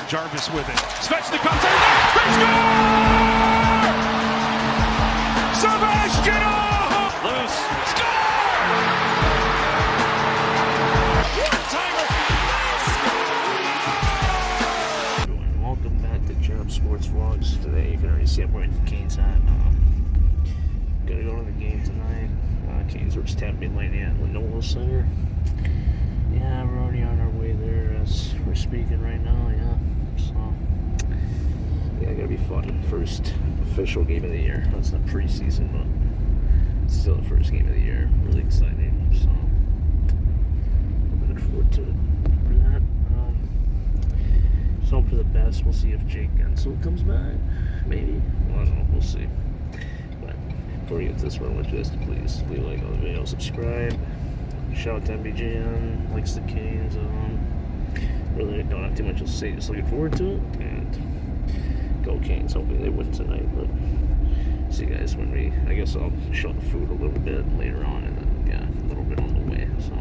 Jarvis with it. Svechnikov takes it. They score! Sebastian! Loose. Score! One-timer. Everyone, welcome back to Germ Sports Vlogs. Today you can already see I'm wearing the Canes hat. Gonna go to the game tonight. Canes versus Tampa Lightning at Lenovo Center. Yeah, we're already on our way there as we're speaking right now, yeah. So, yeah, gonna be fun. First official game of the year. That's not preseason, but it's still the first game of the year. Really exciting, so I'm looking forward to it for that. Just hope for the best. We'll see if Jake Gensel comes back. Maybe. I don't know. We'll see. But before we get to this one, I want you guys to please leave a like on the video, subscribe. Shout out to MBJN, likes the Canes. Really don't have too much to say, just looking forward to it. And go Canes, hopefully they win tonight. But see you guys when I guess I'll show the food a little bit later on, and then, yeah, a little bit on the way. So.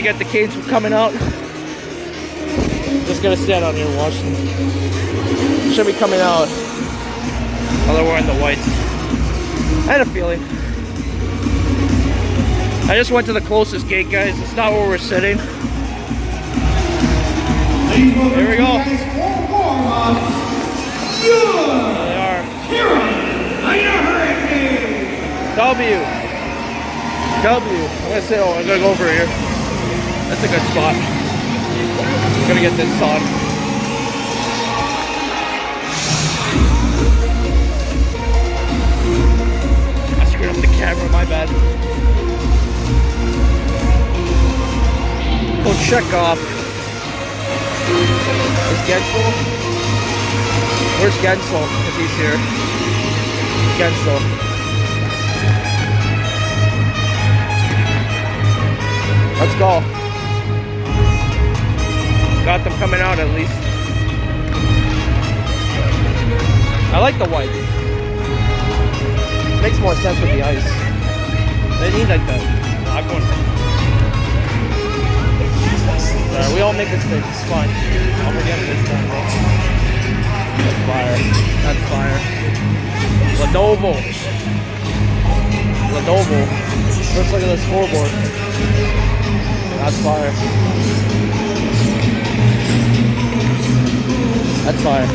gonna get the Canes from coming out. Just gonna stand out here and watch them. Should be coming out. Oh, they're wearing the whites. I had a feeling. I just went to the closest gate, guys. It's not where we're sitting. Here we go. There they are. W. I'm gonna go over here. That's a good spot. I'm gonna get this on. I screwed up the camera, my bad. Go check off. Is Gensel? Where's Gensel? If he's here. Gensel. Let's go. Got them coming out at least. I like the whites. Makes more sense with the ice. They need like that. I'm going. Alright, we all make mistakes. It's fine. I'll forget it this time, bro. That's fire. That's fire. Lenovo. Let's look at the scoreboard. That's fire. That's fire.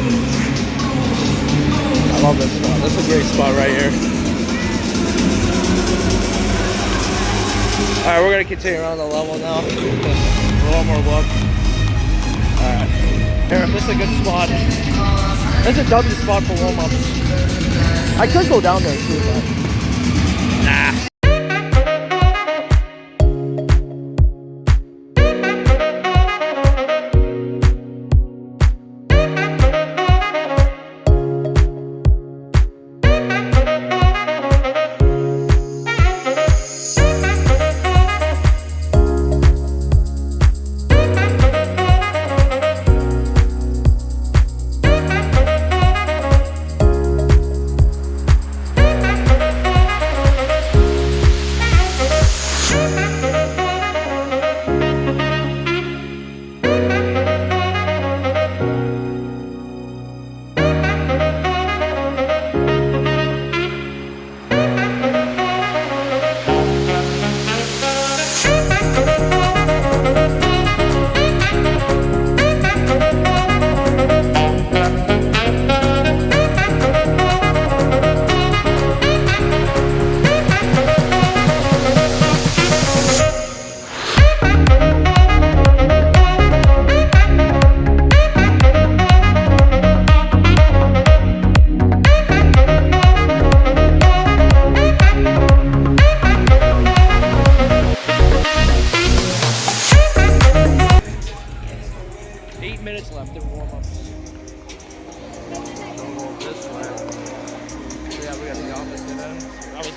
I love this spot. This is a great spot right here. Alright, we're going to continue around the level now. Just a little more look. Alright. Here, this is a good spot. This is a W spot for warm-ups. I could go down there too, but nah.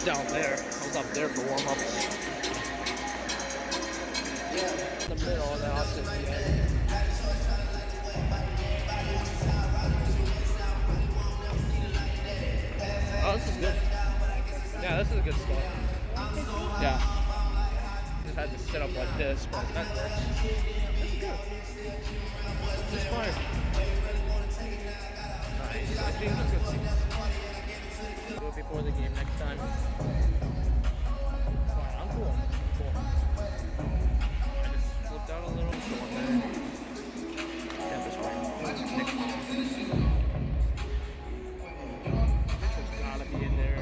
Down there. I was up there for warm-ups. In the middle, and then I'll sit at the end. Oh, this is good. Yeah, this is a good spot. Yeah. Just had to sit up like this, but that works. This is good. This is fine. Nice. I think it's good seats. Do it before the game next time. I'm cool. I just flipped out a little. So I'm there. Tampa's fine. It's gotta be in there.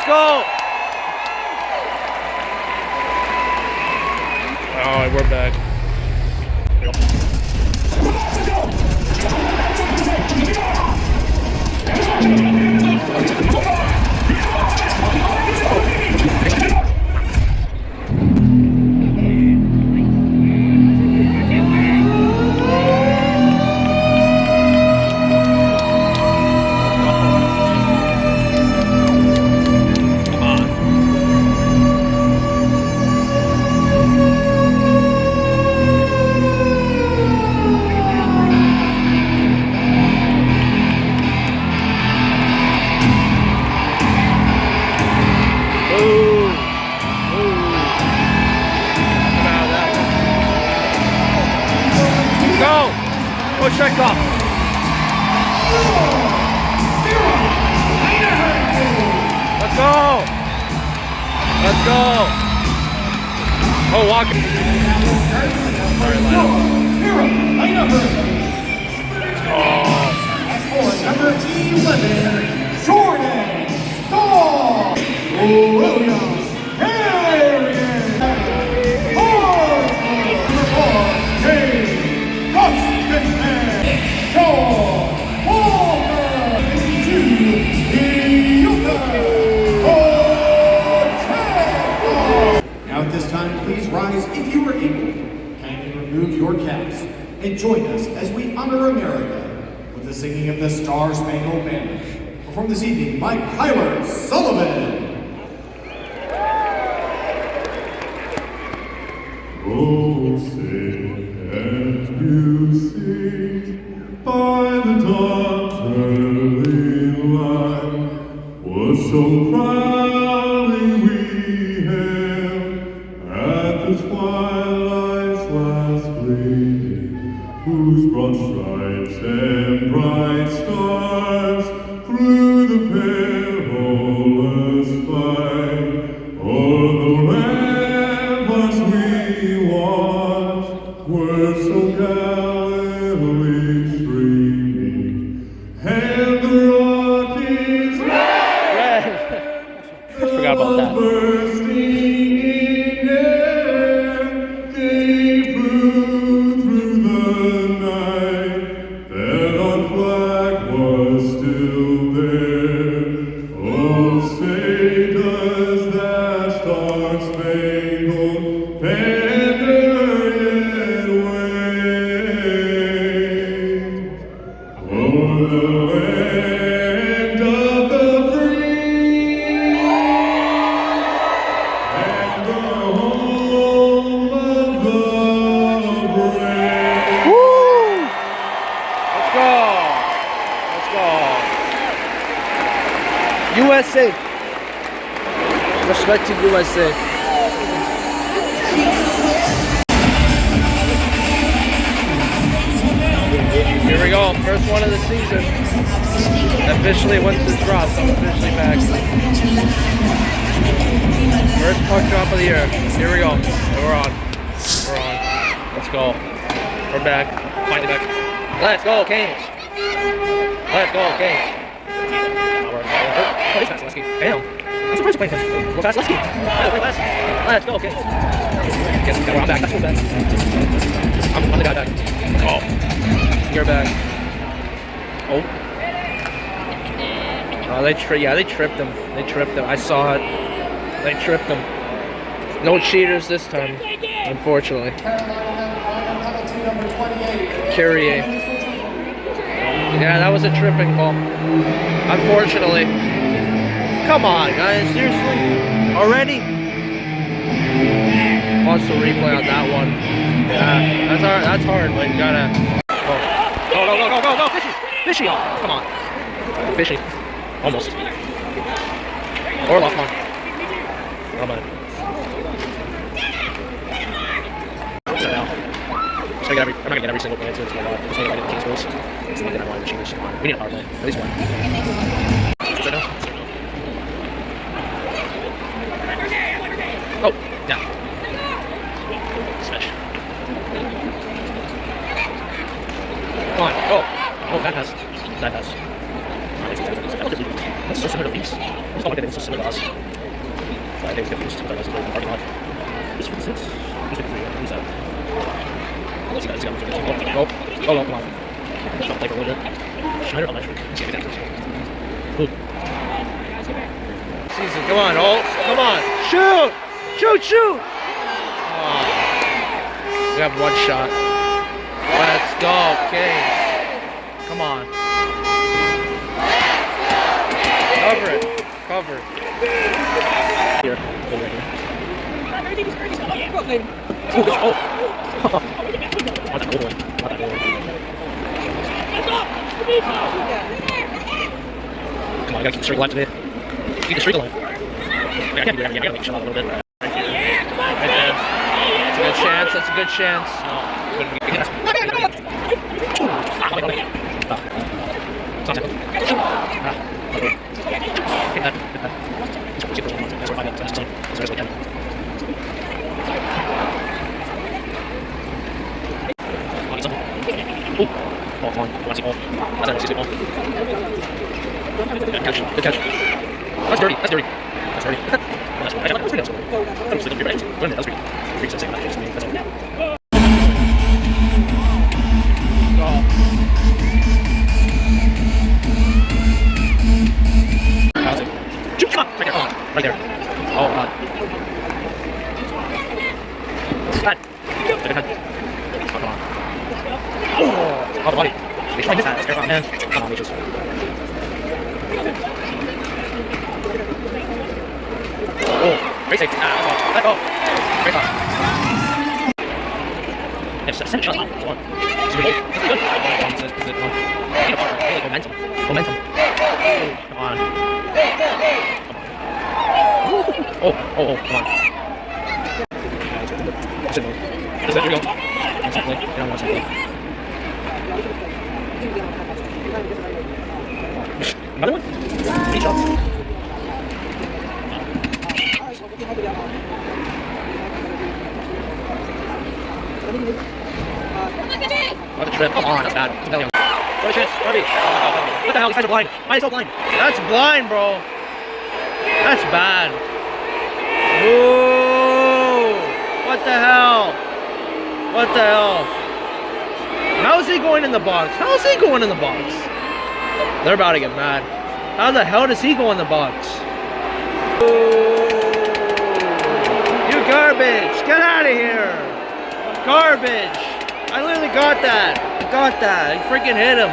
Let's go! Alright, we're back. Check off. Let's go. Let's go. Oh, walking. Number 11, Jordan Stahl Williams. Now at this time, please rise if you are able. Kindly remove your caps and join us as we honor America with the singing of the Star Spangled Banner. Perform this evening, Mike Hyler Sullivan. Oh, sing and you sing by the dawn's early light, was so proudly we hailed at the twilight's last gleaming, whose broad stripes and bright stars through the perilous fight o'er the ramparts we watched were so gallantly streaming, and the Rockies I forgot about that. bursting in air, gave proof through the night that our flag was still there. Oh, say does that star-spangled banner yet wave o'er the land of the free and the home of the brave. Woo! Let's go. Let's go. USA. Respect to USA. Here we go. First one of the season. Officially, once this drops, I'm officially back. First puck drop of the year. Here we go. We're on. We're on. Let's go. We're back. Finally back. Let's go, Canes. Let's go, Canes. Oh, he's fast, Lesky. Damn. I'm surprised you're playing him. Go fast, Lesky. Let's go, Canes. Guess I'm back. That's so fast. I'm the guy back. Let's go. You're back. Oh. Oh, they tripped him. They tripped him. I saw it. They tripped him. No cheaters this time, unfortunately. Kyrie. Yeah, that was a tripping call. Unfortunately. Come on, guys. Seriously? Already? Watch the replay on that one. Yeah, that's hard, but you gotta... Go, fishy! Fishy! Come on. Fishy. Almost. Orlov, come on. Come on. I'm not gonna get every single play too. It's gonna go. Just gonna get Kings goals. It's not gonna want to cheaters. Come on. We need a power play. At least one. Oh, yeah. Smash. Come on. Oh, that pass. That pass. That's so similar to Leafs. It's not like it's so similar to us. So I think it's confused. But I was in the parking lot. Who's 56? Who's 53? Who's that? Let's see, guys. Go. Oh, no, come on. Let's not play for a little bit. Schneider electric. Let's see if it's Ooh. Season, come on, Holt. Come on. Shoot! Shoot! Oh. We have one shot. Let's go, Kings. Come on. Cover it. Here. Hold right here. Oh. Not that goal line. Come on, I gotta keep the streak alive today. Keep the streak alive. I can't be there. I gotta make a shot a little bit. Right here. That's a good chance. No, couldn't get it. Oh, come on. You want to see ball? That's it. Good catch. That's dirty. That's pretty good. That was pretty right. That was pretty second. That's all. Come on. Right there. Oh, God. Cut. Oh, come on. Oh, buddy. They try to miss that. Man. Come on, just. Oh, great save. Let go. Great shot. Yes, send a shot. One. It's good. It's good. Momentum. Come on. Oh, come on. There we go. Another one? 8 shots. What a trip. Come on, that's bad. What a chance. What the hell? These guys are blind. Why are they so blind? That's blind, bro. That's bad. Ooh. What the hell? How is he going in the box? They're about to get mad. How the hell does he go in the box? Ooh. You garbage. Get out of here. Garbage. I literally got that. I freaking hit him.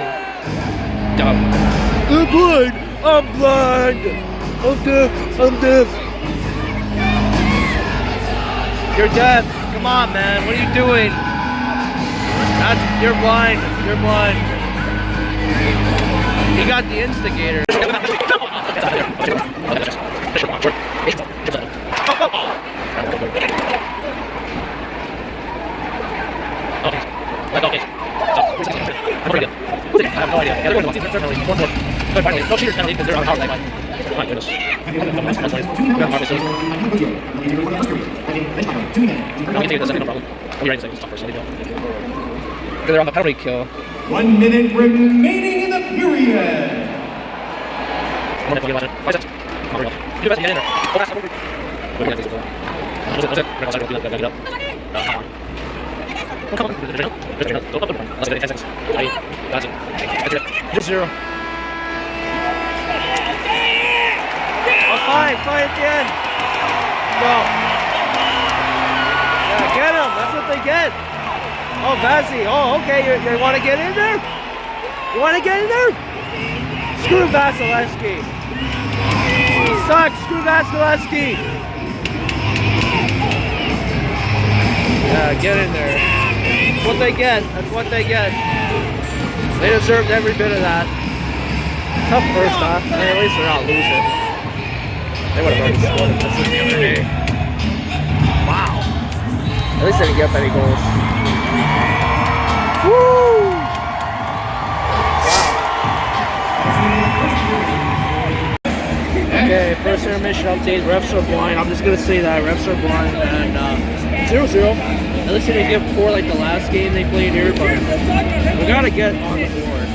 Dumb. I'm blind. I'm deaf. You're deaf. Come on, man. What are you doing? You're blind. He got the instigator. I'm pretty good. I have no idea. Yeah, they're going to watch. They're penalty. 4-4. Good finally. No cheaters penalty because they're on the power play. My goodness. I'll get to the second, no problem. I'll be right in second. It's tough first. So they're on the penalty kill. 1 minute remaining in the period. I'm going to watch it. Why is that? Not real. You do best to get in there. Go fast. We're going to do it. That's it. We're going to get up. Come on. Don't up the one. Let's get 10 seconds. That's it. That's it. 0. Oh, fine at the end. No. Yeah, get him. That's what they get. Oh, Vazzy. Oh, okay. You want to get in there? Screw Vasilevsky. He sucks. Screw Vasilevsky. Yeah, get in there. That's what they get. They deserved every bit of that. Tough first half. I mean, at least they're not losing. They would have already scored if this was the other day. Wow. At least they didn't give up any goals. Woo! Wow. Okay, first intermission update. Refs are blind. I'm just going to say that. Refs are blind. And 0-0. At least they didn't give 4 like the last game they played here, but we got to get on the board.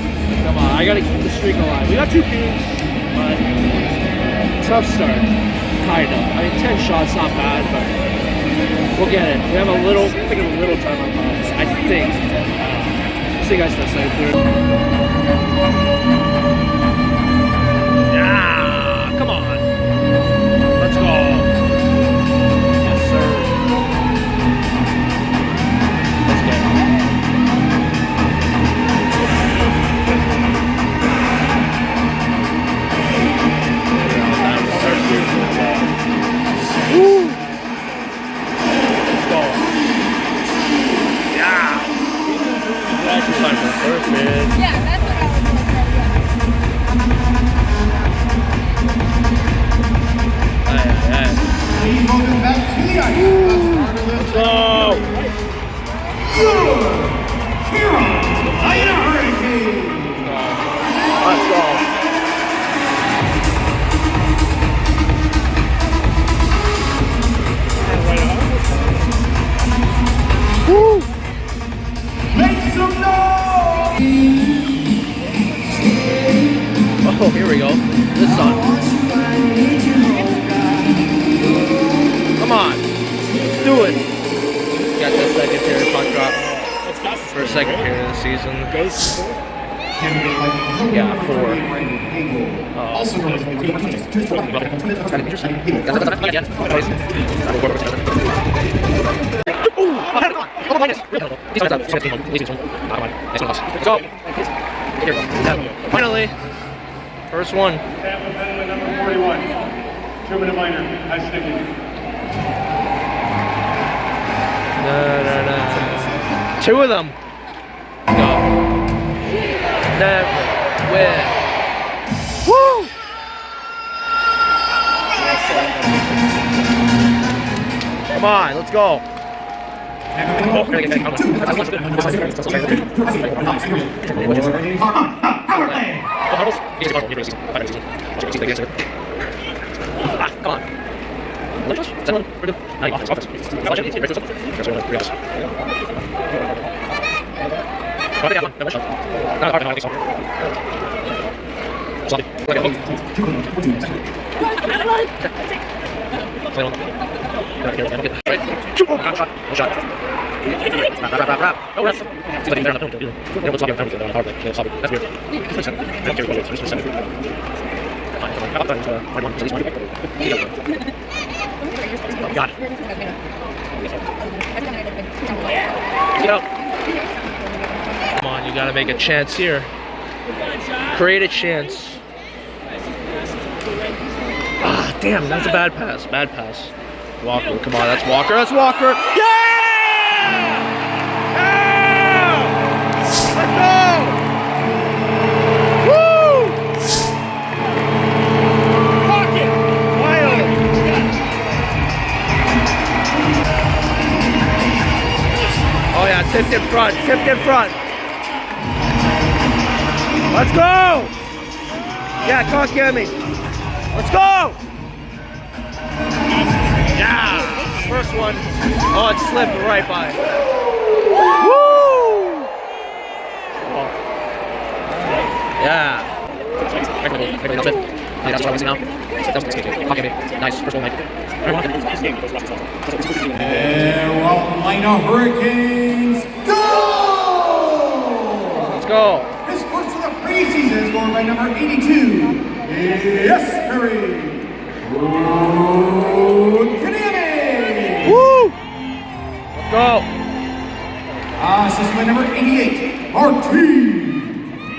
Come on, I got to keep the streak alive. We got 2 games. but tough start, kind of. I mean, 10 shots, not bad, but we'll get it. We have a little, I think a little time on us, I think. See you guys next time. Yeah, come on. Let's go. Yes, sir. Let's get it. Woo! Let's go. Yeah. That's your time for the first, man. Yeah, that's what I was looking Hey. Please welcome back to the ice. Let's go. Hero, Ida Hurricane. Let's go. Woo! Make some noise. Oh, here we go. This song. Come on. Let's do it. Got the second pair of puck drop for a second pair of the season. Yeah, 4. Also known as So, finally, first one. Tampa penalty number 41. 2-minute minor. Ice sticking. No. 2 of them. Go. Never win. Woo! Come on, let's go. Come on. Got it. Come on, you gotta make a chance here. Create a chance. Ah, damn, that's a bad pass. Bad pass. Walker, come on, that's Walker. That's Walker. Yeah! Yeah! Let's go! Woo! Pocket! Wild! Oh yeah, tipped in front. Tipped in front. Let's go! Yeah, come on, get me. Let's go! Yeah! First one. Oh, it slipped right by. Woo! Oh. Yeah. That's what I'm now. Nice. First one, Mike. And Carolina Hurricanes, go! Let's go. His first of the preseason is going by number 82. Yes, Perry. Pregame. Woo! Let's go. Assistant by number 88, Martin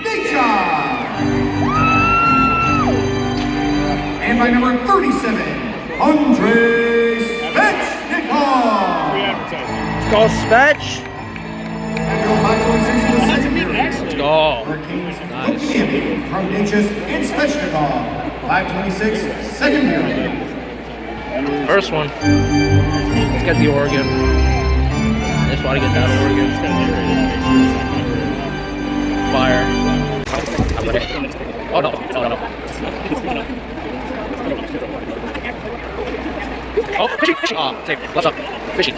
Nature. And by number 37, Andres Svechnikov. Let's go, Spetch. Let's go. Nice. From Natchez and Svechnikov. 5:26, second period. First one. Let's get the Oregon. I just want to get that Oregon. Fire. Oh no. Oh, fishing. Oh, safe. What's up? Fishing.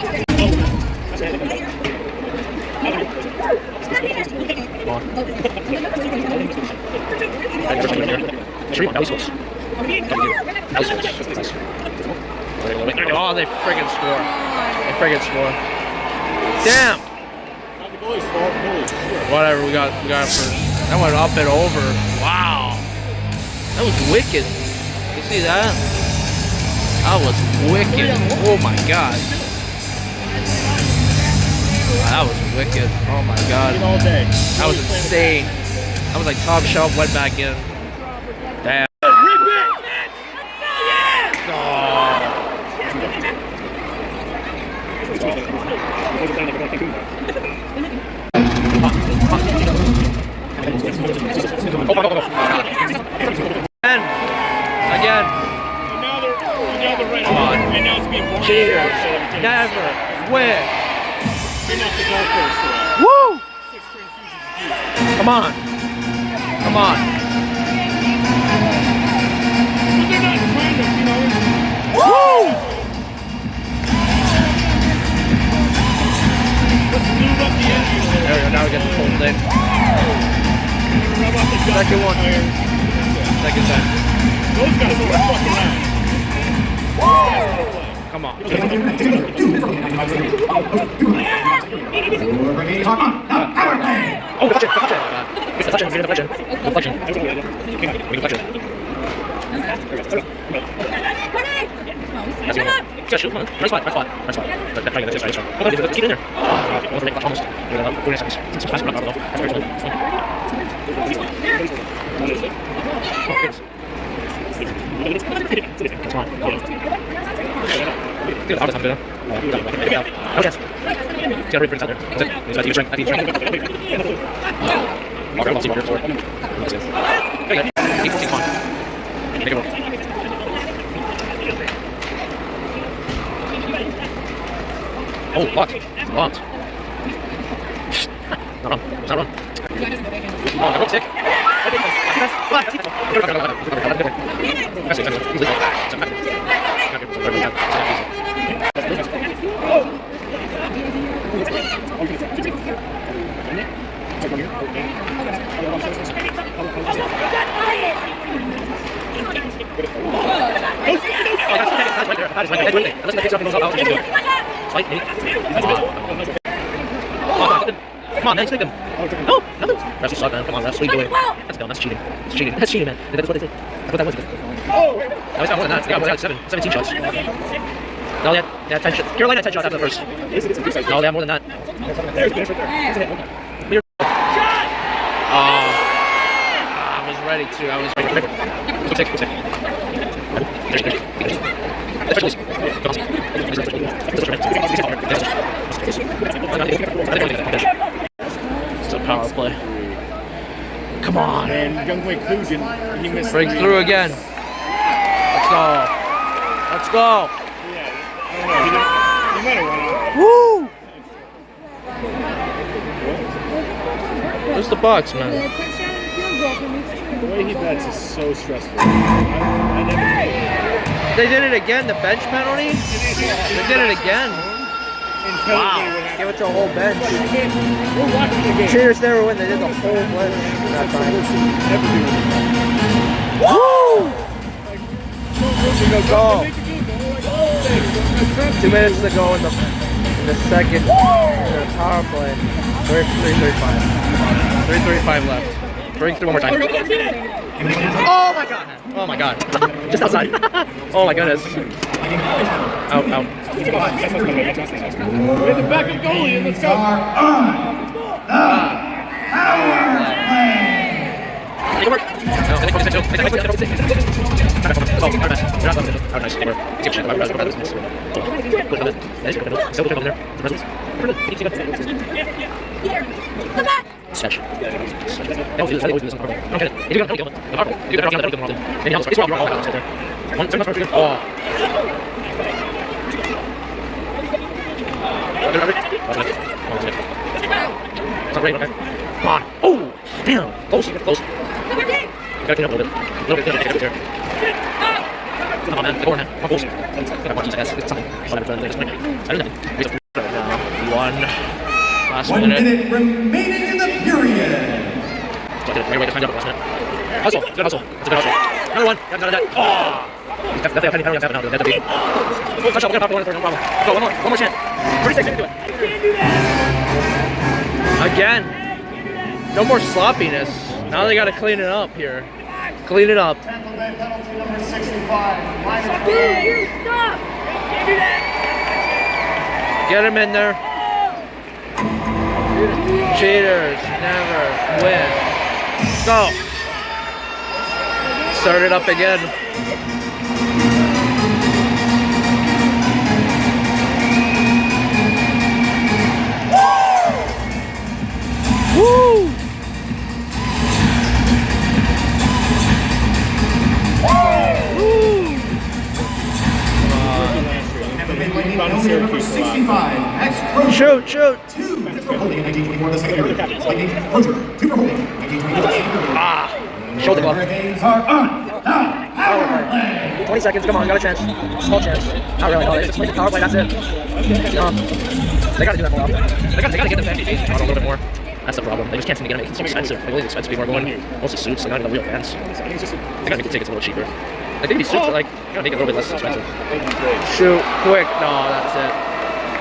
Come on. Sure, that was close. That was close. Nice. Oh, they friggin' score. They friggin' score. Damn! Whatever, we got it first. That went up and over. Wow. That was wicked. You see that? That was wicked. Oh my god. That was wicked. Oh my god. That was insane. That was like top shelf, went back in. Damn. Again. Come on. Cheaters. Never win. Woo! Come on. Come on. Woo! There we go, now we get the full thing. Second one. Second time. Those guys don't fuck around. Come on. Oh, deflection! It's deflection, deflection. Deflection. Deflection. That's good. Just shoot, come on. Nice spot, nice spot. Nice spot. That's right, that's right. Oh, let's keep it in there. Almost. 40 seconds. It's fast enough, though. That's very slow. Come on. Good, I'll just have to do that. Oh, yes. See how pretty out there. That's it. That's a strength. That's a strength. Walker, I'll see Walker. That's it. Okay, keep on. Make it work. Oh, locked. Locked. Not wrong. It's not wrong. Oh, that looks sick. Come on, man, stick him. No, nothing. Refs suck, man. Come on, refs. What are you doing? That's dumb. That's cheating. That's cheating. That's cheating, man. That's what they say. That's what that was. No, it's not more than that. Yeah, it's 17 shots. No, they had 10 shots. Carolina had 10 shots after the first. No, they have more than that. Weird. I was ready to. I was ready to. Go take. It's a power play. Come on. And young Wei Klugen, he missed. Break through again. Let's go. Let's go. Yeah, I don't know. He might have won out. Woo! Where's the box, man? The way he bets is so stressful. I never. They did it again, the bench penalty? They did it again. Wow. Give it to a whole bench. We're watching the game. Cheers never win, they did the whole bench that time. Woo! Let's go. 2 minutes to go in the second power play. 3:35. 3:35 left. Break through one more time. Oh my god! Oh my god. Just outside. Oh my goodness. Out, out. We're the backup goalie, and let's go. Take it work. Sketch. They always do this on purple. I don't get it. If you got the purple, if you got the purple, then you it's wrong. Oh. It's not great, okay. Come on. Oh! Damn! Close, close. You gotta clean up a little bit. Come on, man. Go on, man. Come close. I got 1 seconds. It's something. I don't know. One. Last 1 minute remaining in the period. So I did it right away, just timed up at the last minute. Hustle, good hustle. That's a good hustle. Another one. Got that. Oh! Definitely a penny penalty on that now. That's a big. Touch up, we're gonna pop the one in the third, no problem. Go, one more chance. 36, you can do it. Again. No more sloppiness. Now they gotta clean it up here. Clean it up. Tampa Bay penalty number 65. Stop! Get him in there. Cheaters never win. Let's go. Start it up again. Woo! Number 65. Max Crozier. Shoot. 2 for holding in 1924 the second period. Lightning Crozier. 2 for holding 1924 Shoulder glove. Hurricanes are on. 20 seconds, come on, got a chance. Small chance. Not really, no, it's like a power play, that's it. They gotta do that more often. They gotta get the FPGs on a little bit more. That's the problem. They just can't seem to get them. It's too expensive. Like, all these expensive people are going mostly suits, they're not even real fans. They gotta make the tickets a little cheaper. Like, maybe suits are like, you gotta make it a little bit less expensive. Shoot, quick. No, that's it.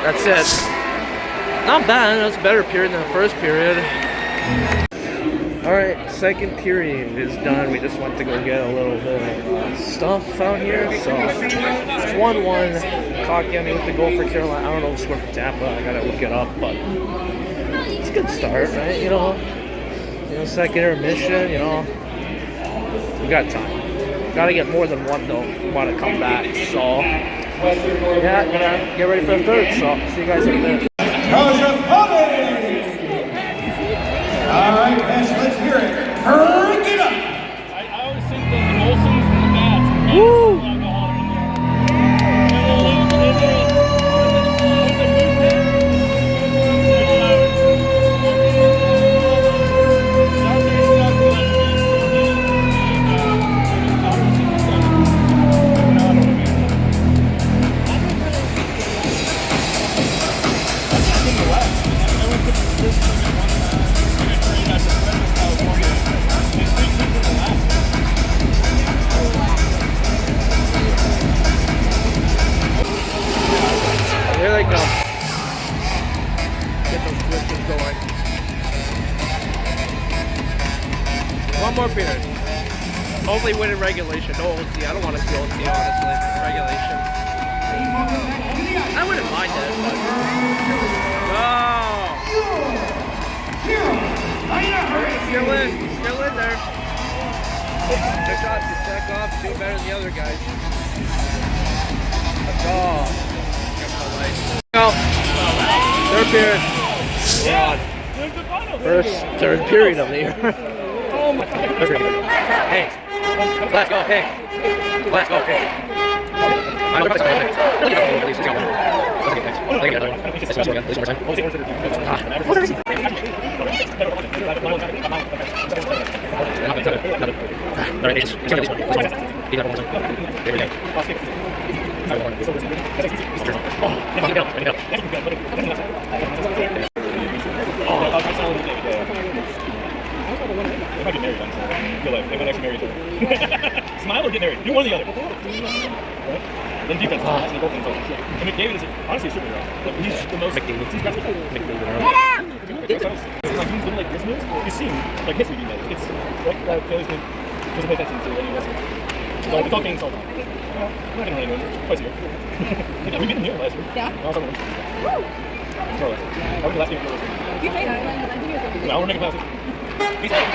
That's it. Not bad. That's a better period than the first period. Alright, second period is done. We just went to go get a little bit of stuff out here. So it's 1-1. Cockyanny with the goal for Carolina. I don't know the score for Tampa. I gotta look it up, but it's a good start, right? You know, second intermission. You know, we got time. Gotta get more than one though. If we want to come back. So yeah, gonna get ready for the third. So see you guys in a minute. Alright, guys, let's hear it. Bring it up! I always think the Olsons and the Bats. Woo! Here they come. Get those switches going. One more period. Hopefully win in regulation. No OT. I don't want to see OT, honestly. Regulation. I wouldn't mind that, but... Still in there. Good job to check off. Do better than the other guys. Let's go. Go. Third period. God. Third period of the year. Oh my God. Hey. Let's go, hey. Let's go, hey. Smile or get married. Do one or the other. Right? Then defense. And McDavid is honestly a superhero. Like, he's the most. McDavid. He's like he's doing like this moves. You've seen like history do that. It's like players doesn't pay attention to any of this. It's all games all the time. I'm not gonna run anyone twice a year. We beat them here last year. Yeah. I was on one. I was the last game. You played that. Now we're making passes. He's like,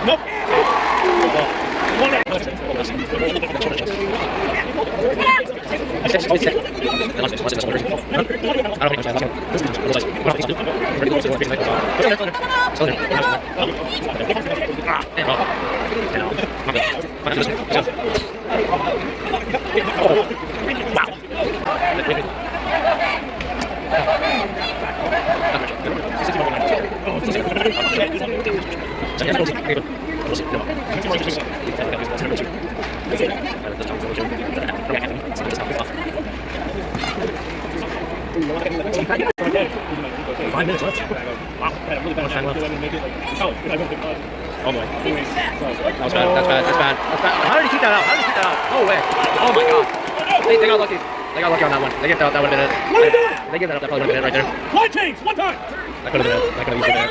Nope. Ah, 5 minutes left. Wow. Really bad time left. Oh my. That's bad. How did he keep that out? No way. Oh my god. They got lucky. They got lucky on that one. They gave that would have been it. What are you doing? They gave that up. That probably would have been it right there. One change, one time. That could have been it. That could have easily been it.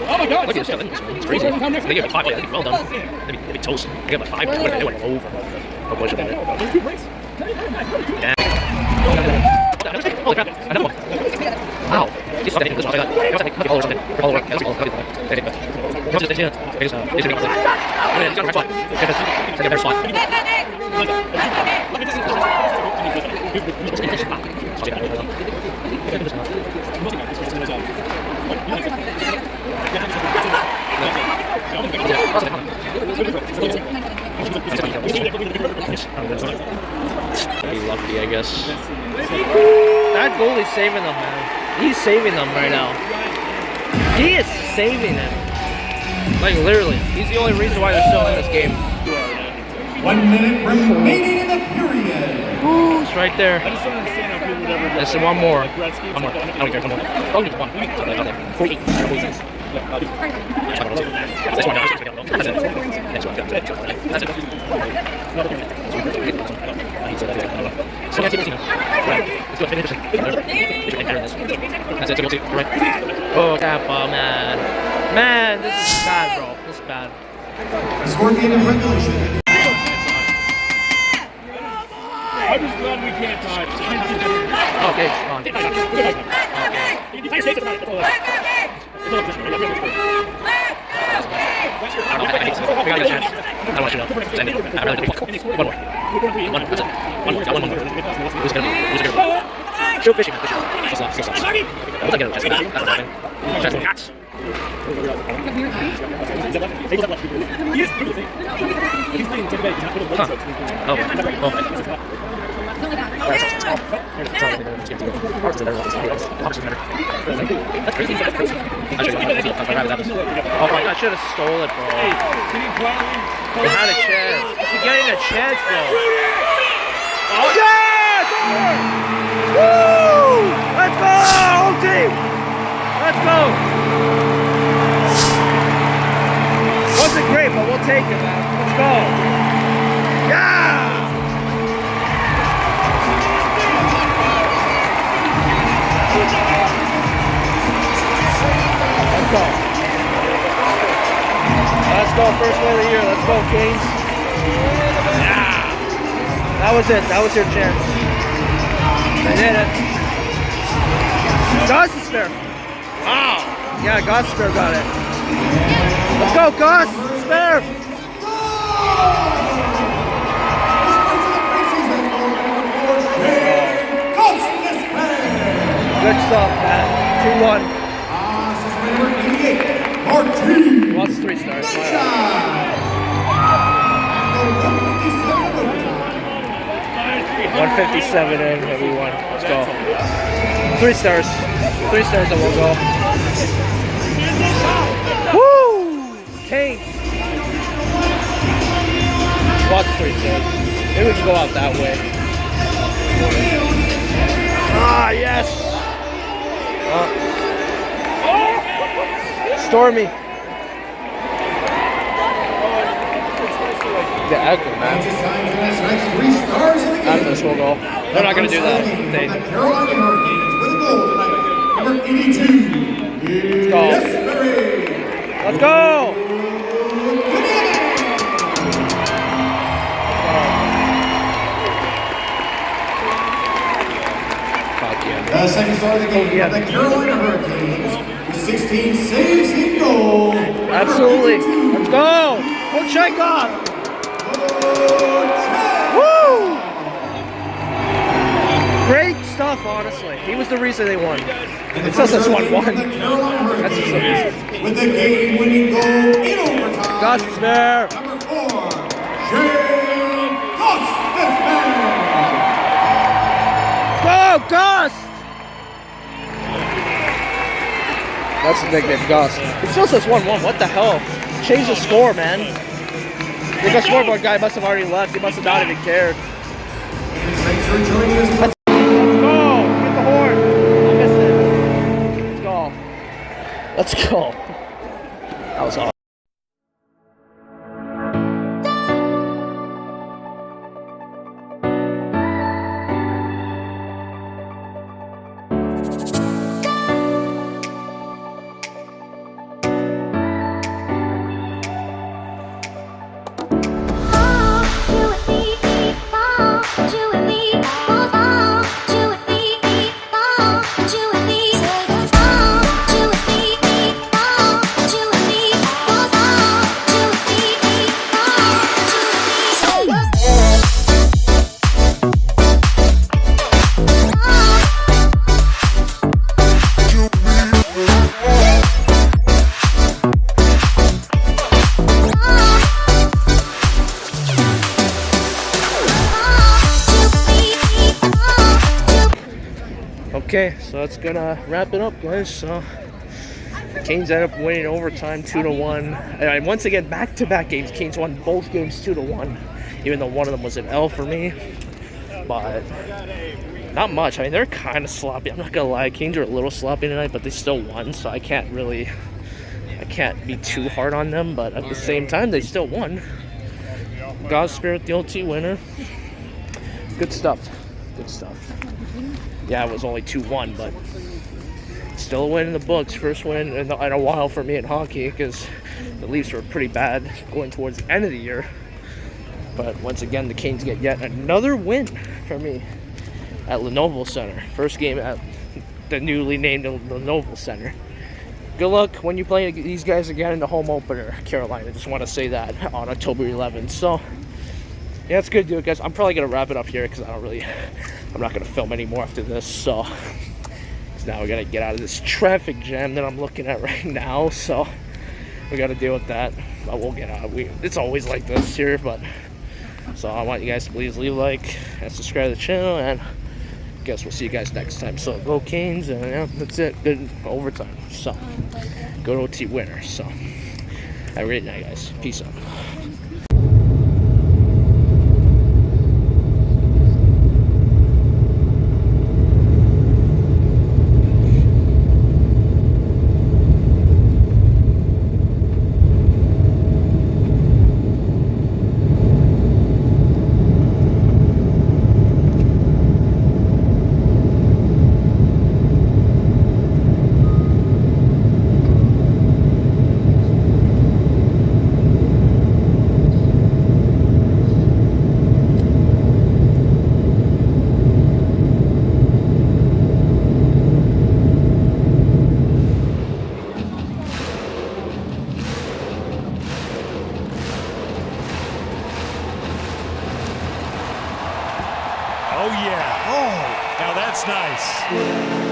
Oh my god. Look at this stuff. It's crazy. They gave it 5. Yeah, well done. They'd be toast. They gave it 5. They went over. Oh boy, should have been it. Those 2 breaks. Yeah. Holy crap. I know. Wow. He's fucking this one. I got all over something. All over. That's all. They just got right spot. It's like a better spot. Be lucky, I guess. That goalie's saving them, man. He's saving them right now. He is saving them. Like, literally. He's the only reason why they're still in this game. 1 minute remaining in the period. Ooh, it's right there. I just don't understand how people would ever. There's one more. Like Gretzky. One more. I don't care. One more. Oh, just one. This one. That's it. Next one. That's it. So let's go finish this. That's it. Right. Oh, Tampa, man. Man, this is bad, bro. This is bad. Score game in regulation. I'm just glad we can't touch. Okay, it's on. We got a chance. I don't want to shoot up. Just end it. I really do. One more. One. That's it. One more. Got one more. Who's gonna go? Show fishing. Just lost. Once I get it, that's not happening. That's cats. Oh. That's crazy. Oh my god, I should have stole it, bro. You had a chance. You're getting a chance, bro. Oh, yes! Woo! Let's go, whole team! Let's go! Wasn't great, but we'll take it, man. Let's go! Yeah! Let's go. Let's go, first win of the year. Let's go, Kings. Yeah. That was it. That was your chance. They did it. Gus is there. Wow. Yeah, Gus Spare got it. Let's go, Gus Spare. Good stuff, man. 2-1. What's 3 stars? 157 in, everyone. Let's go. 3 stars. 3 stars and we'll go. Woo! Kings. What's 3 stars? Maybe we can go out that way. Ah, yes! Stormy. The anthem, man. Anthem's will go. They're not going to do that. They. Carolina Hurricanes with a goal tonight. Number 82. Let's go. The second star of the game, the Carolina Hurricanes, with 16 saves in goal. Absolutely. Let's go. Go check off. Woo! Great stuff, honestly. He was the reason they won. It says it's 1-1. That's just with the game-winning goal in overtime. Gus Spare. Go, Gus! That's the nickname, Gus. It still says 1-1. What the hell? Change the score, man. The scoreboard guy must have already left. He must have not even cared. Let's go! Get the horn! I missed it. Let's go. Let's go. That was awesome. Okay, so that's gonna wrap it up, guys. So the Canes ended up winning overtime 2-1. And once again, back-to-back games, Canes won both games 2-1, even though one of them was an L for me. But not much. I mean, they're kind of sloppy. I'm not gonna lie, Canes are a little sloppy tonight, but they still won. So I can't be too hard on them. But at the same time, they still won. God's Spirit, the OT winner. Good stuff. Good stuff. Yeah, it was only 2-1, but still a win in the books. First win in a while for me in hockey, because the Leafs were pretty bad going towards the end of the year. But once again, the Canes get yet another win for me at Lenovo Center. First game at the newly named Lenovo Center. Good luck when you play these guys again in the home opener, Carolina. Just want to say that on October 11th. So, yeah, it's good to do it, guys. I'm probably going to wrap it up here because I'm not going to film anymore after this. So, now we got to get out of this traffic jam that I'm looking at right now. So, we got to deal with that. But we'll get out. It's always like this here. But so, I want you guys to please leave a like and subscribe to the channel. And I guess we'll see you guys next time. So, go Canes. And yeah, that's it. Good overtime. So, go OT winner. So, have a great night, guys. Peace out. Oh, yeah. Oh, now that's nice.